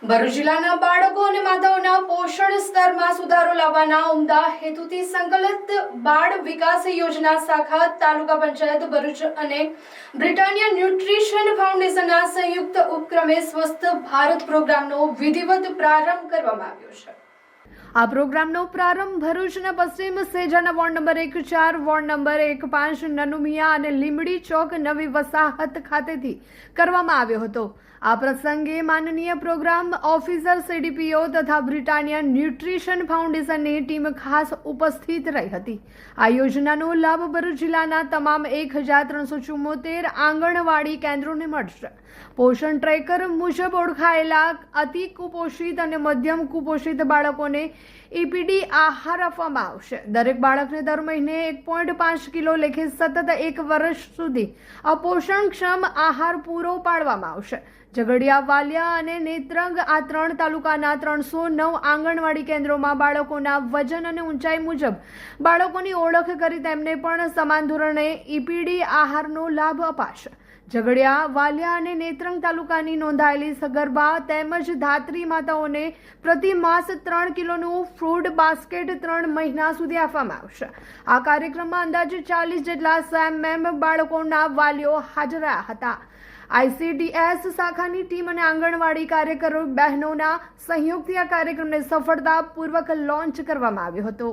ભરૂચ જિલ્લાના બાળકો અને માતાઓના પોષણ સ્તરમાં સુધારો લાવવાના ઉમદા હેતુથી સંકલિત બાળ વિકાસ યોજના શાખા તાલુકા પંચાયત ભરૂચ અને બ્રિટાનિયા ન્યુટ્રિશન ફાઉન્ડેશનના સંયુક્ત ઉપક્રમે સ્વસ્થ ભારત પ્રોગ્રામનો વિધિવત પ્રારંભ કરવામાં આવ્યો છે। આ પ્રોગ્રામનો પ્રારંભ ભરૂચના પશ્ચિમ સેજાના વોર્ડ નંબર 1-4, વોર્ડ નંબર 1-5, નનુમિયા અને લીમડી ચોક નવી વસાહત ખાતેથી કરવામાં આવ્યો હતો। આ પ્રસંગે માનનીય પ્રોગ્રામ ઓફિસર CDPO તથા બ્રિટાનિયા ન્યુટ્રિશન ફાઉન્ડેશનની ટીમ ખાસ ઉપસ્થિત રહી હતી। આ યોજનાનો લાભ ભરૂચ જિલ્લાના તમામ 1374 આંગણવાડી કેન્દ્રોને મળશે। પોષણ ટ્રેકર મુજબ ઓળખાયેલા અતિ કુપોષિત અને મધ્યમ કુપોષિત બાળકોને EPD આહાર આપવામાં આવશે। દરેક બાળકને દર મહિને 1.5 કિલો લેખે સતત 1 વર્ષ સુધી અપોષણક્ષમ આહાર પૂરો પાડવામાં આવશે। ઝઘડિયા, વાલિયા અને નેત્રંગ આ 3 તાલુકાના 309 આંગણવાડી કેન્દ્રોમાં બાળકોના વજન અને ઊંચાઈ મુજબ બાળકોની ઓળખ કરી તેમને પણ સમાન ધોરણે EPD આહારનો લાભ અપાશે। ઝઘડિયા, વાલિયા અને નેત્રંગ તાલુકાની નોંધાયેલી સગર્ભા તેમજ ધાત્રી માતાઓને પ્રતિ માસ 3 કિલોનું ફૂડ બાસ્કેટ 3 મહિના સુધી આપવામાં આવશે। આ કાર્યક્રમમાં અંદાજે 40 જેટલા SAMM બાળકોના વાલીઓ હાજર રહ્યા હતા। ICDS શાખાની ટીમ અને આંગણવાડી કાર્યકરો બહેનોના સહયોગથી આ કાર્યક્રમને સફળતાપૂર્વક લોન્ચ કરવામાં આવ્યો હતો।